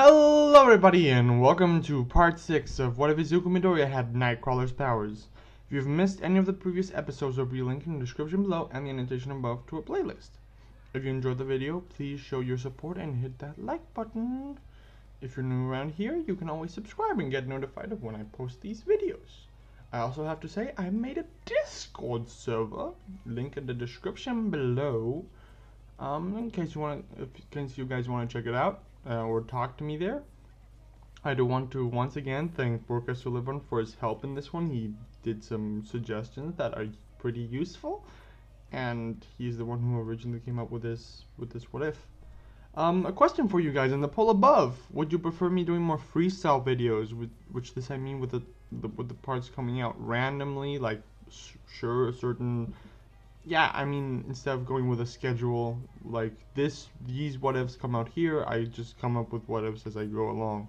Hello everybody and welcome to part 6 of What If Izuku Midoriya Had Nightcrawler's Powers. If you've missed any of the previous episodes, there will be a link in the description below and the annotation above to a playlist. If you enjoyed the video, please show your support and hit that like button. If you're new around here, you can always subscribe and get notified of when I post these videos. I also have to say I made a Discord server, link in the description below. In case you guys want to check it out or talk to me there. I do want to once again thank Borka Sullivan for his help in this one. He did some suggestions that are pretty useful, and he's the one who originally came up with this what if. A question for you guys in the poll above: would you prefer me doing more freestyle videos, which this I mean with the parts coming out randomly, like sure a certain. Yeah, I mean, instead of going with a schedule like these what ifs come out here, I just come up with what ifs as I go along.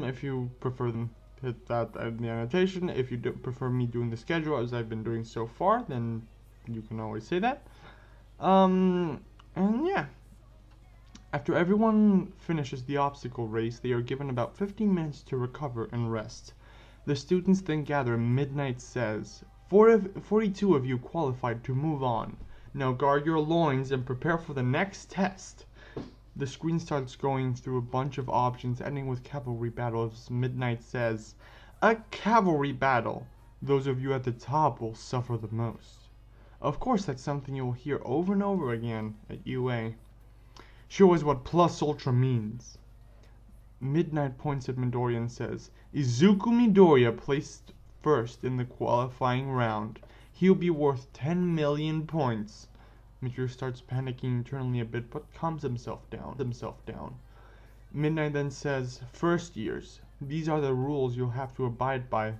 If you prefer them, hit that in the annotation. If you prefer me doing the schedule as I've been doing so far, then you can always say that. And yeah. After everyone finishes the obstacle race, they are given about 15 minutes to recover and rest. The students then gather. Midnight says, 42 of you qualified to move on. Now guard your loins and prepare for the next test. The screen starts going through a bunch of options, ending with cavalry battles. Midnight says, a cavalry battle. Those of you at the top will suffer the most. Of course, that's something you'll hear over and over again at UA. Show us what Plus Ultra means. Midnight points at Midoriya and says, Izuku Midoriya placed first in the qualifying round. He'll be worth 10 million points. Midoriya starts panicking internally a bit, but calms himself down. Midnight then says, first years, these are the rules you'll have to abide by.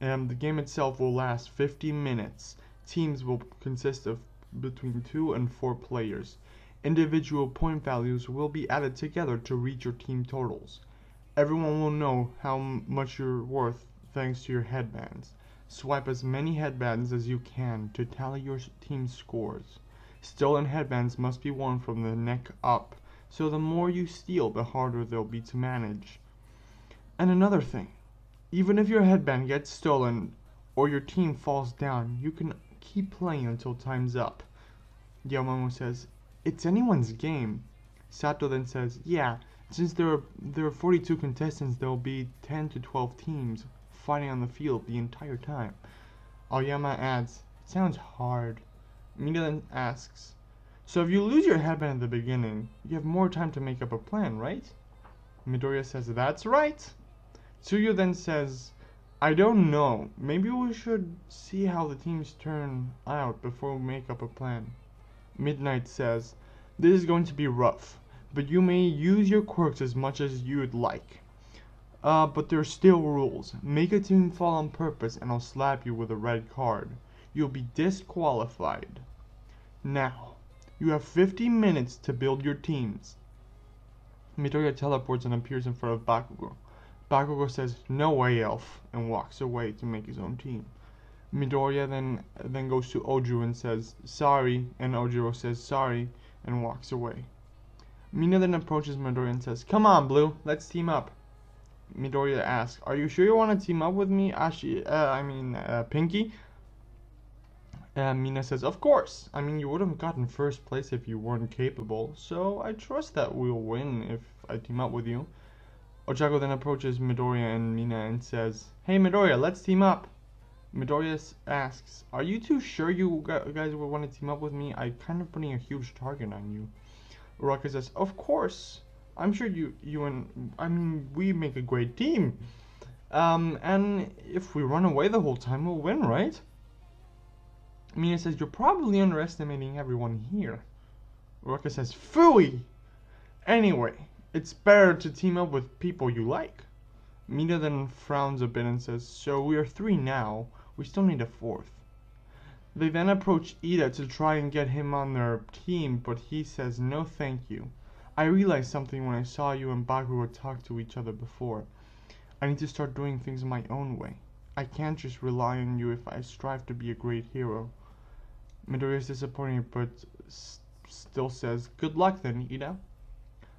The game itself will last 50 minutes. Teams will consist of between 2 and 4 players. Individual point values will be added together to reach your team totals. Everyone will know how much you're worth thanks to your headbands. Swipe as many headbands as you can to tally your team's scores. Stolen headbands must be worn from the neck up, so the more you steal, the harder they'll be to manage. And another thing, even if your headband gets stolen or your team falls down, you can keep playing until time's up. Yamamoto says, it's anyone's game. Sato then says, yeah, since there are 42 contestants, there will be 10 to 12 teams fighting on the field the entire time. Aoyama adds, it sounds hard. Mina then asks, so if you lose your headband at the beginning, you have more time to make up a plan, right? Midoriya says, that's right. Tsuyu then says, I don't know, maybe we should see how the teams turn out before we make up a plan. Midnight says, this is going to be rough, but you may use your quirks as much as you'd like. But there are still rules. Make a team fall on purpose and I'll slap you with a red card. You'll be disqualified. Now, you have 50 minutes to build your teams. Midoriya teleports and appears in front of Bakugo. Bakugo says, no way, elf, and walks away to make his own team. Midoriya then goes to Ojiro and says, sorry, and Ojiro says sorry and walks away. Mina then approaches Midoriya and says, come on, Blue, let's team up. Midoriya asks, are you sure you want to team up with me, Pinky? Mina says, of course. I mean, you would have gotten first place if you weren't capable, so I trust that we'll win if I team up with you. Ochako then approaches Midoriya and Mina and says, hey Midoriya, let's team up. Midoriya asks, are you too sure you guys would want to team up with me? I'm kind of putting a huge target on you. Uraka says, of course. I'm sure we make a great team. And if we run away the whole time, we'll win, right? Mina says, you're probably underestimating everyone here. Uraka says, phooey! Anyway, it's better to team up with people you like. Mina then frowns a bit and says, so we are 3 now. We still need a 4th. They then approach Ida to try and get him on their team, but he says, no thank you. I realized something when I saw you and Bakugo talk to each other before. I need to start doing things my own way. I can't just rely on you if I strive to be a great hero. Midoriya is disappointed, but still says, good luck then, Ida.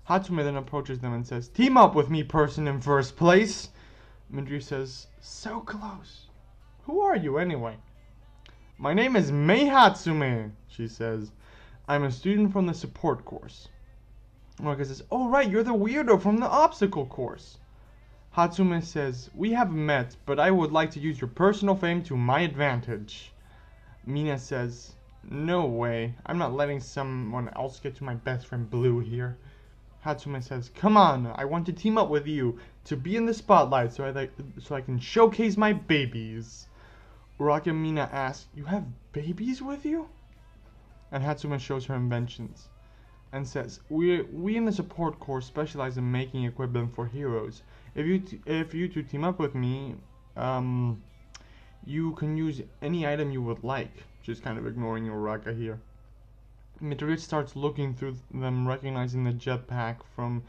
Hatsume then approaches them and says, "Team up with me, person in first place." Midoriya says, "So close. Who are you anyway?" "My name is Mei Hatsume," she says. "I'm a student from the support course." Uraka says, "Oh right, you're the weirdo from the obstacle course." Hatsume says, "We haven't met, but I would like to use your personal fame to my advantage." Mina says, "No way, I'm not letting someone else get to my best friend Blue here." Hatsume says, "Come on, I want to team up with you to be in the spotlight so I can showcase my babies." Uraka and Mina ask, "You have babies with you?" And Hatsume shows her inventions and says, we in the support course specialize in making equipment for heroes. If you two team up with me, you can use any item you would like." Just kind of ignoring Uraka here. Midoriya starts looking through them, recognizing the jetpack from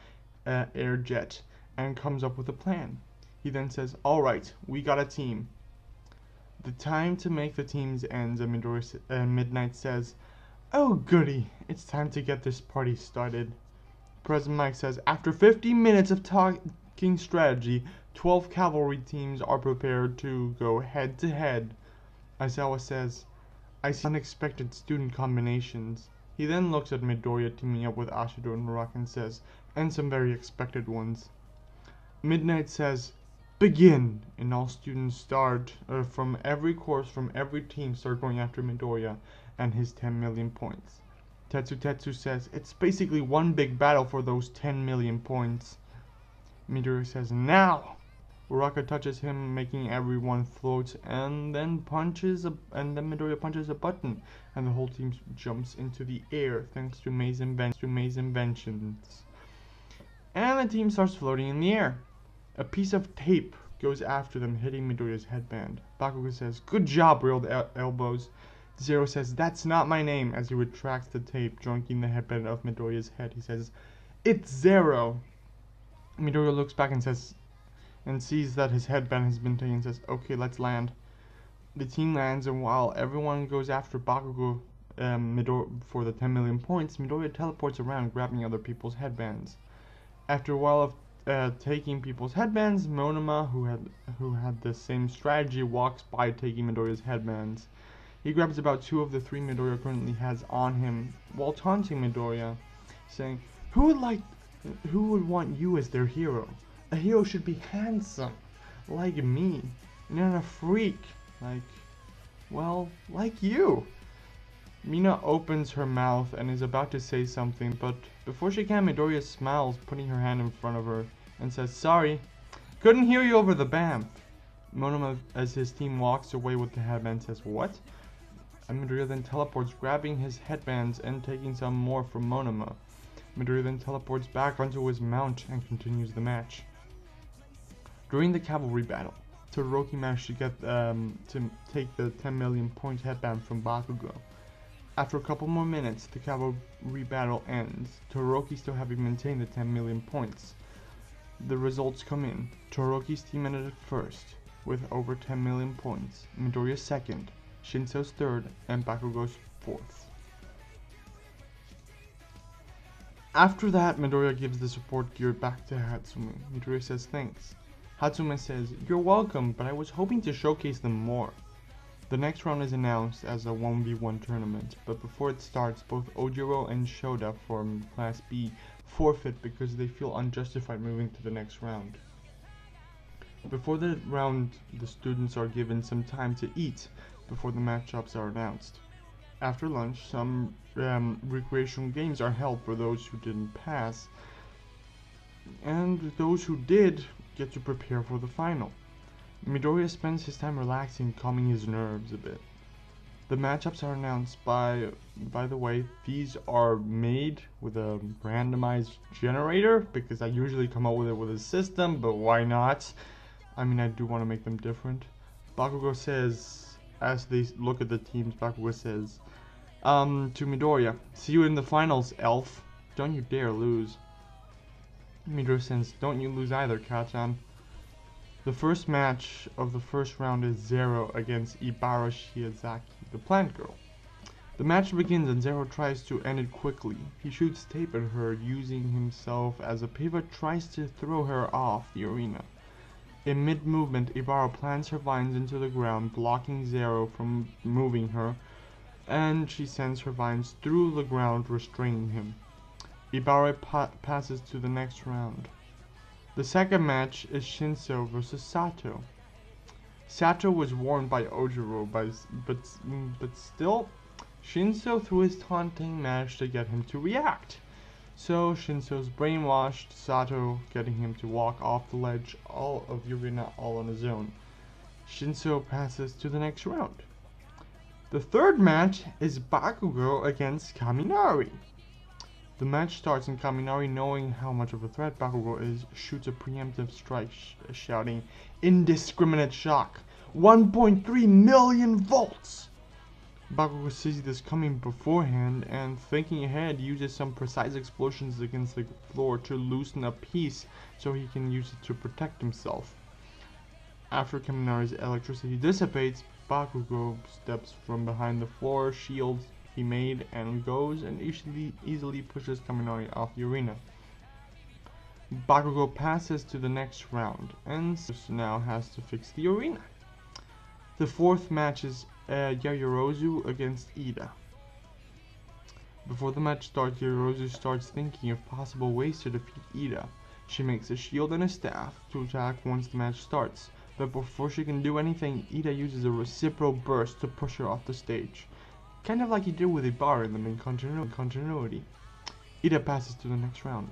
Air Jet, and comes up with a plan. He then says, "Alright, we got a team." The time to make the teams ends, and Midnight says, "Oh goody, it's time to get this party started." President Mike says, "After 50 minutes of talking strategy, 12 cavalry teams are prepared to go head to head." Aizawa says, "I see unexpected student combinations." He then looks at Midoriya teaming up with Ashido and Uraka and says, "And some very expected ones." Midnight says, "Begin!" and all students start from every course, from every team, start going after Midoriya and his 10 million points. Tetsu says, "It's basically one big battle for those 10 million points." Midoriya says, "Now!" Uraka touches him, making everyone float, and then Midoriya punches a button, and the whole team jumps into the air thanks to Mei's inventions. And the team starts floating in the air. A piece of tape goes after them, hitting Midoriya's headband. Bakugo says, "Good job, real elbows." Zero says, "That's not my name," as he retracts the tape, jointing the headband of Midoriya's head. He says, "It's Zero." Midoriya looks back and sees that his headband has been taken and says, "Okay, let's land." The team lands, and while everyone goes after Bakugo for the 10 million points, Midoriya teleports around, grabbing other people's headbands. After a while of taking people's headbands, Monoma, who had the same strategy, walks by taking Midoriya's headbands. He grabs about 2 of the 3 Midoriya currently has on him, while taunting Midoriya, saying, Who would want you as their hero? A hero should be handsome, like me, not a freak, like you." Mina opens her mouth and is about to say something, but before she can, Midoriya smiles, putting her hand in front of her, and says, "Sorry, couldn't hear you over the BAMF." Monoma, as his team walks away with the headband, says, "What?" And Midoriya then teleports, grabbing his headbands and taking some more from Monoma. Midoriya then teleports back onto his mount and continues the match. During the cavalry battle, Todoroki managed to get to take the 10 million point headband from Bakugo. After a couple more minutes, the cavalry battle ends, Todoroki still having maintained the 10 million points. The results come in. Todoroki's team ended at first, with over 10 million points, Midoriya second, Shinso's third, and Bakugo's fourth. After that, Midoriya gives the support gear back to Hatsume. Midoriya says thanks. Hatsume says, "You're welcome, but I was hoping to showcase them more." The next round is announced as a 1v1 tournament, but before it starts, both Ojiro and Shoda from Class B forfeit because they feel unjustified moving to the next round. Before the round, the students are given some time to eat before the matchups are announced. After lunch, some recreational games are held for those who didn't pass, and those who did get to prepare for the final. Midoriya spends his time relaxing, calming his nerves a bit. The matchups are announced by the way, these are made with a randomized generator, because I usually come up with it with a system, but why not? I mean, I do want to make them different. Bakugo says, as they look at the teams, Bakugo says, to Midoriya, "See you in the finals, elf. Don't you dare lose." Midoriya says, "Don't you lose either, Kachan." The first match of the first round is Zero against Ibara Shiozaki, the plant girl. The match begins and Zero tries to end it quickly. He shoots tape at her, using himself as a pivot, tries to throw her off the arena. In mid-movement, Ibarra plants her vines into the ground, blocking Zero from moving her, and she sends her vines through the ground, restraining him. Ibarra passes to the next round. The second match is Shinso vs Sato. Sato was warned by Ojiro, but still, Shinso through his taunting managed to get him to react. So Shinso's brainwashed Sato, getting him to walk off the ledge all of the arena all on his own. Shinso passes to the next round. The third match is Bakugo against Kaminari. The match starts and Kaminari, knowing how much of a threat Bakugo is, shoots a preemptive strike shouting, "Indiscriminate shock! 1.3 million volts!" Bakugo sees this coming beforehand and, thinking ahead, uses some precise explosions against the floor to loosen a piece so he can use it to protect himself. After Kaminari's electricity dissipates, Bakugo steps from behind the floor shield he made and goes and easily pushes Kaminari off the arena. Bakugo passes to the next round and now has to fix the arena. The fourth match is Yaoyorozu against Ida. Before the match starts, Yaoyorozu starts thinking of possible ways to defeat Ida. She makes a shield and a staff to attack once the match starts, but before she can do anything, Ida uses a reciprocal burst to push her off the stage. Kind of like he did with Ibarra in the main continuity. Ida passes to the next round.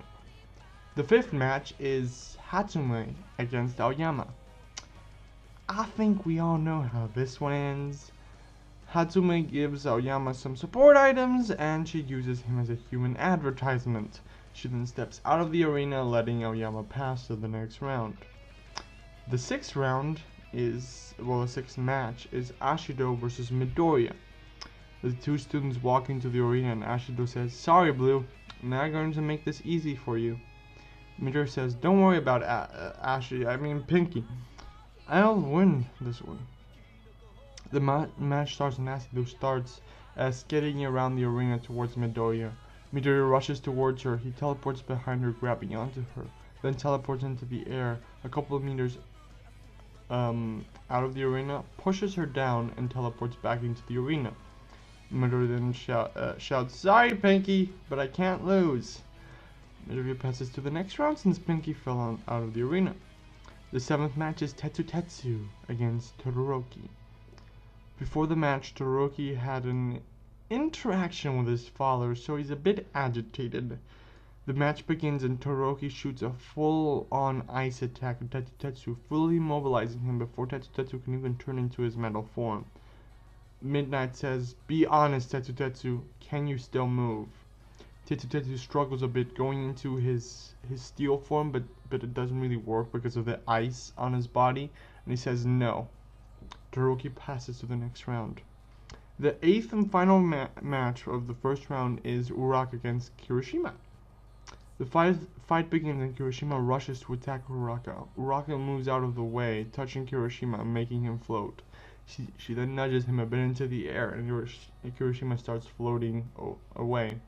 The fifth match is Hatsume against Aoyama. I think we all know how this one ends. Hatsume gives Aoyama some support items and she uses him as a human advertisement. She then steps out of the arena, letting Aoyama pass to the next round. The sixth match is Ashido versus Midoriya. The two students walk into the arena and Ashido says, "Sorry Blue, I'm not going to make this easy for you." Midoriya says, "Don't worry about Pinky. I'll win this one." The match starts and Ashido starts skating around the arena towards Midoriya. Midoriya rushes towards her. He teleports behind her, grabbing onto her, then teleports into the air a couple of meters out of the arena, pushes her down, and teleports back into the arena. Midoriya then shouts, "Sorry Pinky, but I can't lose." Midoriya passes to the next round since Pinky fell out of the arena. The seventh match is Tetsu against Todoroki. Before the match, Todoroki had an interaction with his father, so he's a bit agitated. The match begins and Todoroki shoots a full-on ice attack at Tetsu, fully mobilizing him before Tetsu can even turn into his metal form. Midnight says, "Be honest, Tetsu, can you still move?" Tetsu struggles a bit going into his steel form, but it doesn't really work because of the ice on his body, and he says no. Todoroki passes to the next round. The eighth and final match of the first round is Uraka against Kirishima. The fight begins and Kirishima rushes to attack Uraka. Uraka moves out of the way, touching Kirishima and making him float. She then nudges him a bit into the air and Kirishima starts floating away.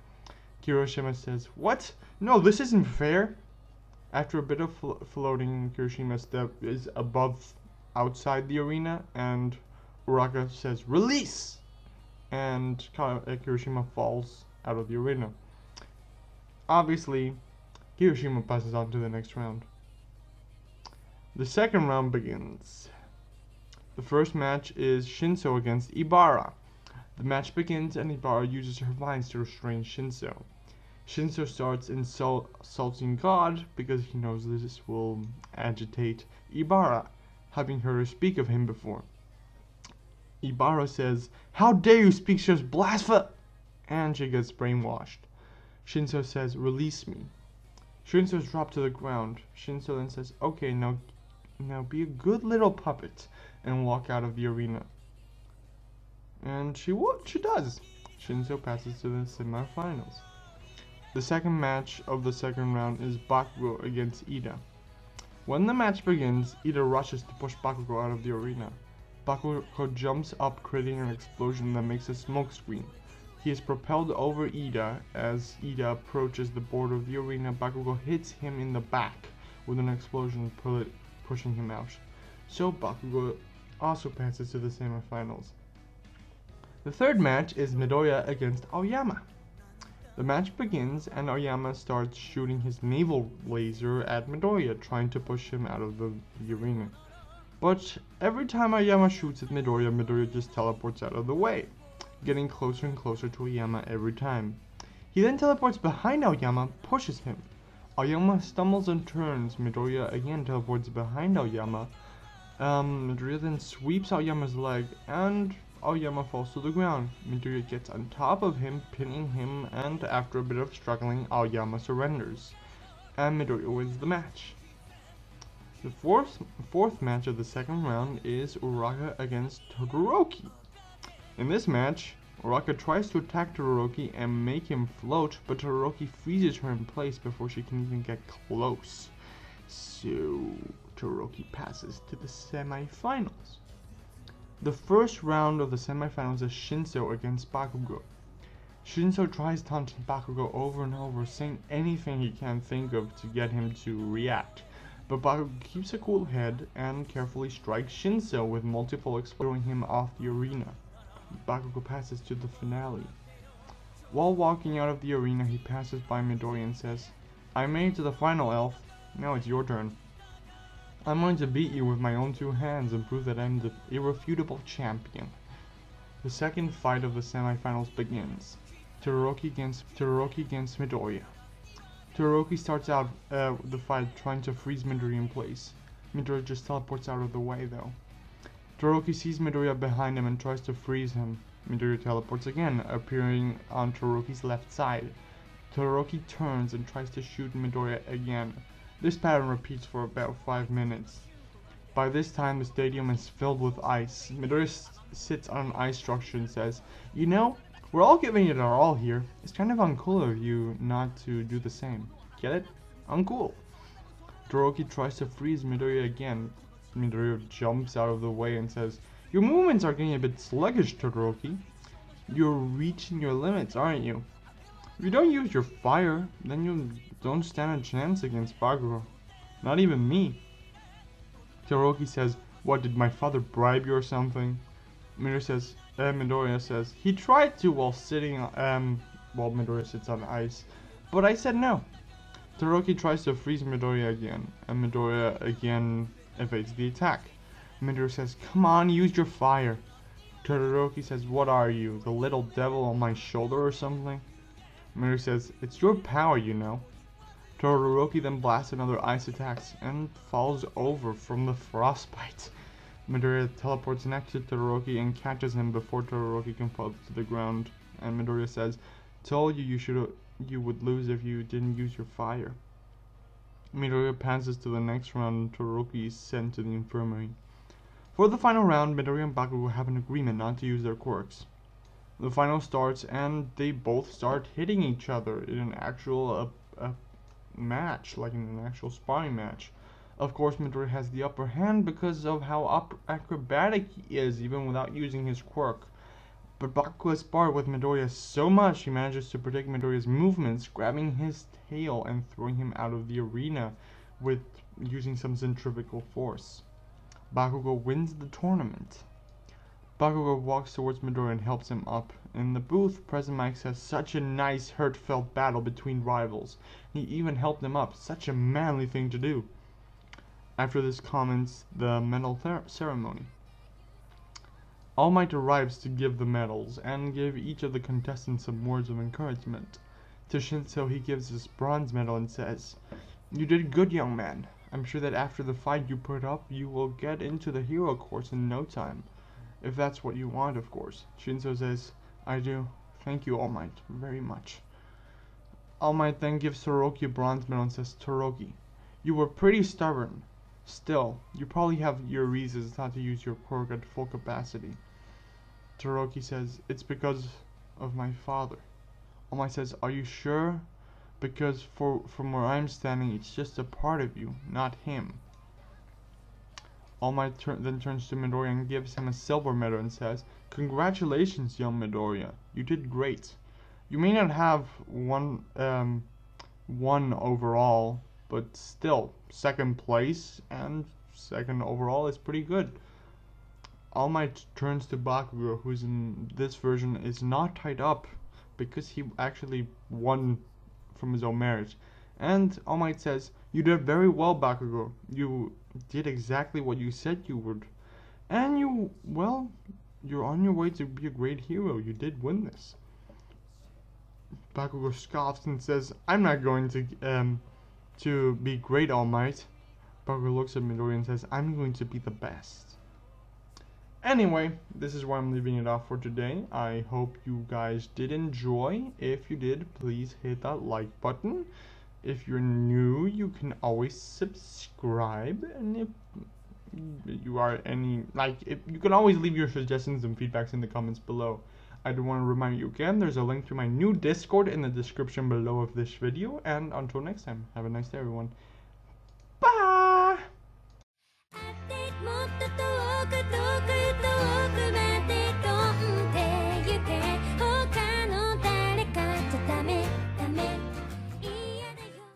Kirishima says, "What? No, this isn't fair." After a bit of floating, Kirishima is outside the arena and Uraka says, "Release!" And Kirishima falls out of the arena. Obviously, Kirishima passes on to the next round. The second round begins. The first match is Shinso against Ibarra. The match begins and Ibarra uses her vines to restrain Shinso. Shinso starts insulting God because he knows this will agitate Ibarra, having heard her speak of him before. Ibarra says, "How dare you speak such blasphemy!" And she gets brainwashed. Shinso says, "Release me." Shinso is dropped to the ground. Shinso then says, "Okay, now be a good little puppet and walk out of the arena." And she does. Shinso passes to the semifinals. The second match of the second round is Bakugo against Ida. When the match begins, Ida rushes to push Bakugo out of the arena. Bakugo jumps up, creating an explosion that makes a smoke screen. He is propelled over Ida. As Ida approaches the border of the arena, Bakugo hits him in the back with an explosion, pushing him out. So Bakugo also passes to the semifinals. The third match is Midoriya against Aoyama. The match begins and Aoyama starts shooting his naval laser at Midoriya, trying to push him out of the arena. But every time Aoyama shoots at Midoriya, Midoriya just teleports out of the way, getting closer and closer to Aoyama every time. He then teleports behind Aoyama, pushes him. Aoyama stumbles and turns. Midoriya again teleports behind Aoyama. Midoriya then sweeps Aoyama's leg and Aoyama falls to the ground. Midoriya gets on top of him, pinning him, and after a bit of struggling, Aoyama surrenders. And Midoriya wins the match. The fourth match of the second round is Uraka against Todoroki. In this match, Uraka tries to attack Todoroki and make him float, but Todoroki freezes her in place before she can even get close. So Todoroki passes to the semifinals. The first round of the semifinals is Shinso against Bakugo. Shinso tries taunting Bakugo over and over, saying anything he can think of to get him to react. But Bakugo keeps a cool head and carefully strikes Shinso with multiple explosions, throwing him off the arena. Bakugo passes to the finale. While walking out of the arena, he passes by Midoriya and says, "I made it to the final, Elf. Now it's your turn. I'm going to beat you with my own two hands and prove that I'm the irrefutable champion." The second fight of the semifinals begins. Todoroki against Midoriya. Todoroki starts out the fight trying to freeze Midoriya in place. Midoriya just teleports out of the way though. Todoroki sees Midoriya behind him and tries to freeze him. Midoriya teleports again, appearing on Todoroki's left side. Todoroki turns and tries to shoot Midoriya again. This pattern repeats for about 5 minutes. By this time the stadium is filled with ice. Midoriya sits on an ice structure and says, "You know, we're all giving it our all here. It's kind of uncool of you not to do the same. Get it? Uncool." Todoroki tries to freeze Midoriya again. Midoriya jumps out of the way and says, "Your movements are getting a bit sluggish, Todoroki. You're reaching your limits, aren't you? If you don't use your fire, then you don't stand a chance against Bakugo. Not even me." Todoroki says, "What, did my father bribe you or something?" Midoriya says, "He tried to while Midoriya sits on ice, but I said no." Todoroki tries to freeze Midoriya again, and Midoriya again evades the attack. Midoriya says, "Come on, use your fire." Todoroki says, "What are you, the little devil on my shoulder or something?" Midoriya says, "It's your power, you know." Todoroki then blasts another ice attack and falls over from the frostbite. Midoriya teleports next to Todoroki and catches him before Todoroki can fall to the ground. And Midoriya says, "Told you you would lose if you didn't use your fire." Midoriya passes to the next round and Todoroki is sent to the infirmary. For the final round, Midoriya and Bakugo have an agreement not to use their quirks. The final starts and they both start hitting each other in an actual match, like in an actual sparring match. Of course, Midoriya has the upper hand because of how acrobatic he is, even without using his quirk. But Bakugo has sparred with Midoriya so much he manages to predict Midoriya's movements, grabbing his tail and throwing him out of the arena with using some centrifugal force. Bakugo wins the tournament. Bakugo walks towards Midoriya and helps him up. In the booth, President Mike says such a nice, heartfelt battle between rivals. He even helped him up, such a manly thing to do. After this comments the medal ceremony. All Might arrives to give the medals and give each of the contestants some words of encouragement. To Shinso he gives his bronze medal and says, "You did good, young man. I'm sure that after the fight you put up, you will get into the hero course in no time. If that's what you want, of course." Shinso says, "I do. Thank you, All Might, very much." All Might then gives Todoroki a bronze medal and says, "Todoroki, you were pretty stubborn. Still, you probably have your reasons not to use your quirk at full capacity." Todoroki says, "It's because of my father." All Might says, "Are you sure? Because from where I'm standing, it's just a part of you, not him." All Might then turns to Midoriya and gives him a silver medal and says, "Congratulations, young Midoriya. You did great. You may not have won overall, but still, second place and second overall is pretty good." All Might turns to Bakugo, who's in this version is not tied up because he actually won from his own merit. And All Might says, "You did very well, Bakugo. You did exactly what you said you would. And you're on your way to be a great hero. You did win this." Bakugo scoffs and says, "I'm not going to be great, All Might." Bakugo looks at Midoriya and says, "I'm going to be the best." Anyway, this is where I'm leaving it off for today. I hope you guys did enjoy. If you did, please hit that like button. If you're new, you can always subscribe. And if you are you can always leave your suggestions and feedbacks in the comments below. I do want to remind you again, there's a link to my new Discord in the description below of this video. And until next time, have a nice day, everyone.